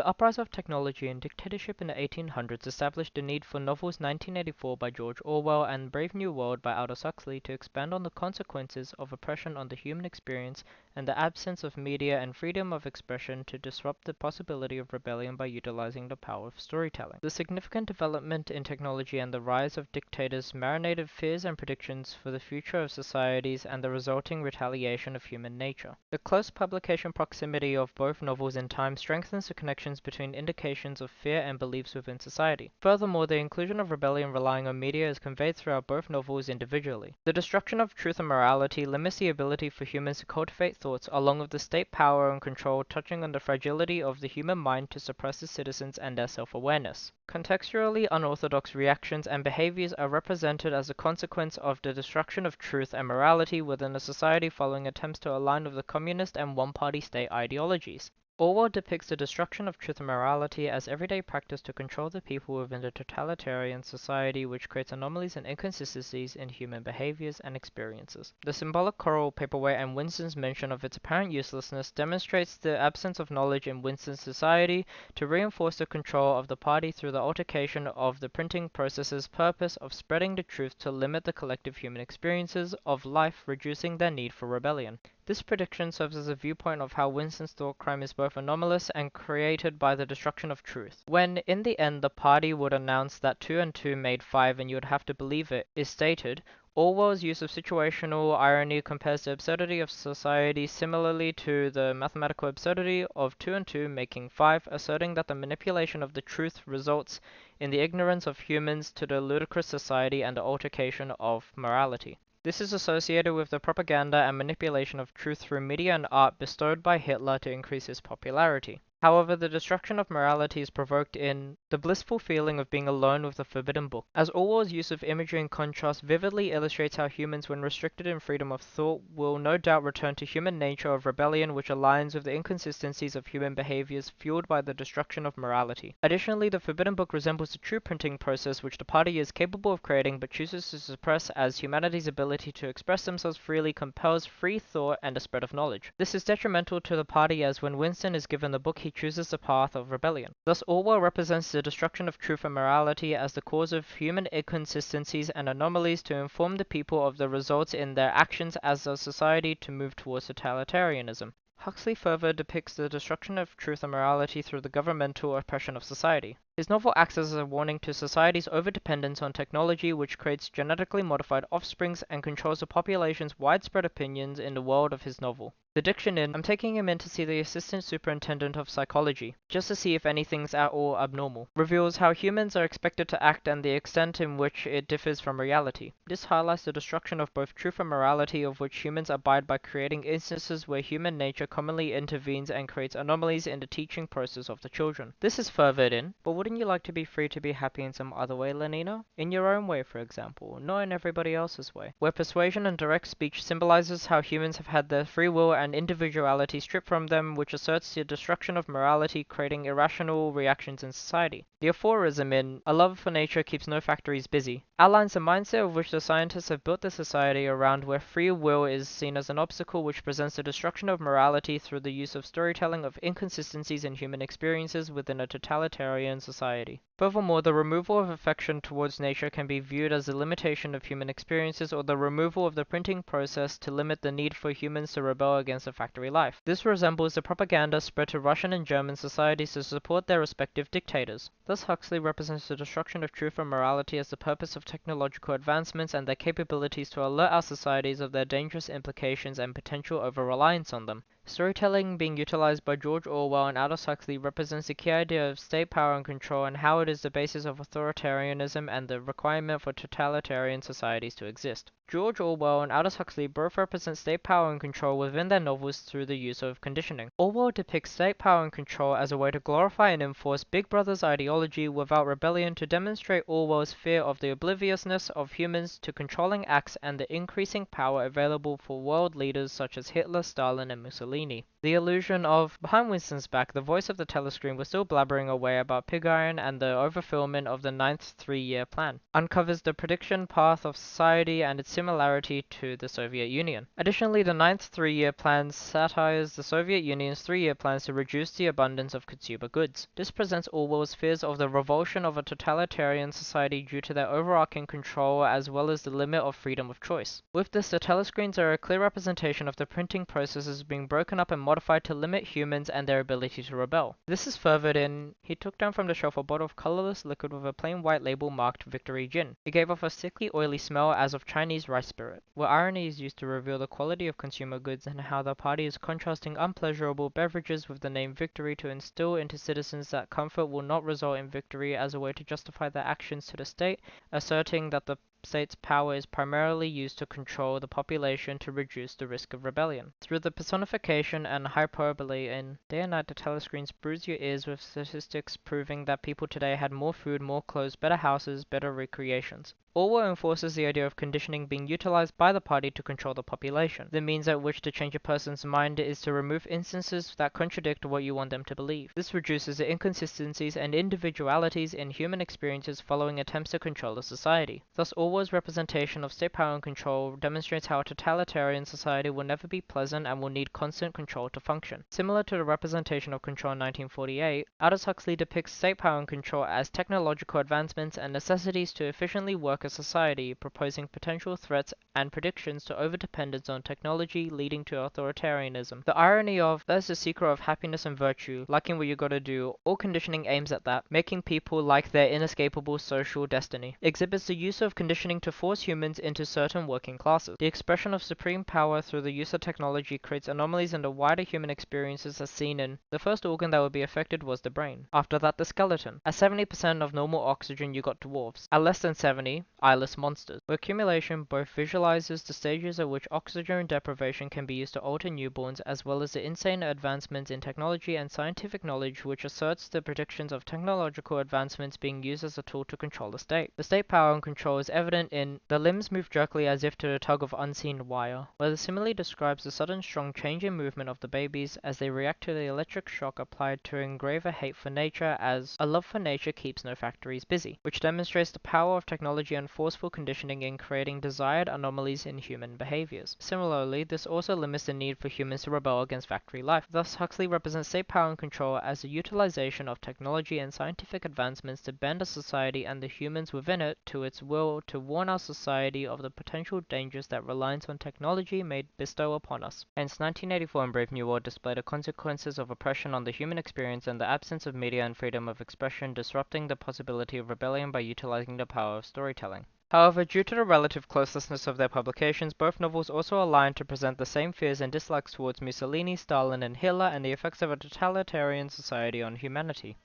The uprise of technology and dictatorship in the 1800s established the need for novels 1984 by George Orwell and Brave New World by Aldous Huxley to expand on the consequences of oppression on the human experience and the absence of media and freedom of expression to disrupt the possibility of rebellion by utilizing the power of storytelling. The significant development in technology and the rise of dictators marinated fears and predictions for the future of societies and the resulting retaliation of human nature. The close publication proximity of both novels in time strengthens the connections between indications of fear and beliefs within society. Furthermore, the inclusion of rebellion relying on media is conveyed throughout both novels individually. The destruction of truth and morality limits the ability for humans to cultivate thoughts, along with the state power and control touching on the fragility of the human mind to suppress its citizens and their self-awareness. Contextually unorthodox reactions and behaviors are represented as a consequence of the destruction of truth and morality within a society following attempts to align with the communist and one-party state ideologies. Orwell depicts the destruction of truth and morality as everyday practice to control the people within a totalitarian society which creates anomalies and inconsistencies in human behaviors and experiences. The symbolic coral paperweight and Winston's mention of its apparent uselessness demonstrates the absence of knowledge in Winston's society to reinforce the control of the party through the altercation of the printing process's purpose of spreading the truth to limit the collective human experiences of life, reducing their need for rebellion. This prediction serves as a viewpoint of how Winston's thought crime is both anomalous and created by the destruction of truth. When, in the end, the party would announce that 2 and 2 made 5 and you would have to believe it, is stated, Orwell's use of situational irony compares the absurdity of society similarly to the mathematical absurdity of 2 and 2 making 5, asserting that the manipulation of the truth results in the ignorance of humans to the ludicrous society and the altercation of morality. This is associated with the propaganda and manipulation of truth through media and art bestowed by Hitler to increase his popularity. However, the destruction of morality is provoked in the blissful feeling of being alone with the forbidden book, as Orwell's use of imagery and contrast vividly illustrates how humans, when restricted in freedom of thought, will no doubt return to human nature of rebellion which aligns with the inconsistencies of human behaviors fueled by the destruction of morality. Additionally, the forbidden book resembles the true printing process which the party is capable of creating but chooses to suppress, as humanity's ability to express themselves freely compels free thought and the spread of knowledge. This is detrimental to the party, as when Winston is given the book he chooses the path of rebellion. Thus, Orwell represents the destruction of truth and morality as the cause of human inconsistencies and anomalies to inform the people of the results in their actions as a society to move towards totalitarianism. Huxley further depicts the destruction of truth and morality through the governmental oppression of society. His novel acts as a warning to society's overdependence on technology which creates genetically modified offsprings and controls the population's widespread opinions in the world of his novel. The diction in, I'm taking him in to see the assistant superintendent of psychology, just to see if anything's at all abnormal, reveals how humans are expected to act and the extent in which it differs from reality. This highlights the destruction of both truth and morality of which humans abide by creating instances where human nature commonly intervenes and creates anomalies in the teaching process of the children. This is furthered in, but wouldn't you like to be free to be happy in some other way, Lenina? In your own way, for example, not in everybody else's way. Where persuasion and direct speech symbolizes how humans have had their free will and individuality stripped from them, which asserts the destruction of morality, creating irrational reactions in society. The aphorism in A Love for Nature Keeps No Factories Busy outlines the mindset of which the scientists have built the society around, where free will is seen as an obstacle which presents the destruction of morality through the use of storytelling of inconsistencies in human experiences within a totalitarian society. Furthermore, the removal of affection towards nature can be viewed as a limitation of human experiences, or the removal of the printing process to limit the need for humans to rebel against a factory life. This resembles the propaganda spread to Russian and German societies to support their respective dictators. Thus, Huxley represents the destruction of truth and morality as the purpose of technological advancements and their capabilities to alert our societies of their dangerous implications and potential over-reliance on them. Storytelling being utilized by George Orwell and Aldous Huxley represents the key idea of state power and control and how it is the basis of authoritarianism and the requirement for totalitarian societies to exist. George Orwell and Aldous Huxley both represent state power and control within their novels through the use of conditioning. Orwell depicts state power and control as a way to glorify and enforce Big Brother's ideology without rebellion, to demonstrate Orwell's fear of the obliviousness of humans to controlling acts and the increasing power available for world leaders such as Hitler, Stalin, and Mussolini. Mussolini. The illusion of, behind Winston's back, the voice of the telescreen was still blabbering away about pig iron and the overfillment of the ninth three-year plan, uncovers the prediction path of society and its similarity to the Soviet Union. Additionally, the ninth three-year plan satires the Soviet Union's three-year plans to reduce the abundance of consumer goods. This presents Orwell's fears of the revulsion of a totalitarian society due to their overarching control as well as the limit of freedom of choice. With this, the telescreens are a clear representation of the printing processes being broken up and modified to limit humans and their ability to rebel. This is furthered in, he took down from the shelf a bottle of colorless liquid with a plain white label marked Victory Gin. It gave off a sickly oily smell as of Chinese rice spirit, where irony is used to reveal the quality of consumer goods and how the party is contrasting unpleasurable beverages with the name Victory to instill into citizens that comfort will not result in victory as a way to justify their actions to the state, asserting that the state's power is primarily used to control the population to reduce the risk of rebellion. Through the personification and hyperbole in Day and Night, the telescreens bruise your ears with statistics proving that people today had more food, more clothes, better houses, better recreations. Orwell enforces the idea of conditioning being utilized by the party to control the population. The means at which to change a person's mind is to remove instances that contradict what you want them to believe. This reduces the inconsistencies and individualities in human experiences following attempts to control a society. Thus, Orwell's representation of state power and control demonstrates how a totalitarian society will never be pleasant and will need constant control to function. Similar to the representation of control in 1948, Aldous Huxley depicts state power and control as technological advancements and necessities to efficiently work a society, proposing potential threats and predictions to overdependence on technology leading to authoritarianism. The irony of, that's the secret of happiness and virtue, liking what you gotta do, all conditioning aims at that, making people like their inescapable social destiny, exhibits the use of conditioning to force humans into certain working classes. The expression of supreme power through the use of technology creates anomalies in the wider human experiences as seen in, the first organ that would be affected was the brain. After that, the skeleton. At 70% of normal oxygen, you got dwarfs. At less than 70, eyeless monsters, where accumulation both visualizes the stages at which oxygen deprivation can be used to alter newborns as well as the insane advancements in technology and scientific knowledge which asserts the predictions of technological advancements being used as a tool to control the state. The state power and control is evident in the limbs move jerkily as if to the tug of unseen wire, where the simile describes the sudden strong change in movement of the babies as they react to the electric shock applied to engrave a hate for nature as a love for nature keeps no factories busy, which demonstrates the power of technology and forceful conditioning in creating desired anomalies in human behaviors. Similarly, this also limits the need for humans to rebel against factory life. Thus, Huxley represents state power and control as the utilization of technology and scientific advancements to bend a society and the humans within it to its will to warn our society of the potential dangers that reliance on technology may bestow upon us. Hence, 1984 and Brave New World display the consequences of oppression on the human experience and the absence of media and freedom of expression, disrupting the possibility of rebellion by utilizing the power of storytelling. However, due to the relative closeness of their publications, both novels also align to present the same fears and dislikes towards Mussolini, Stalin, and Hitler and the effects of a totalitarian society on humanity.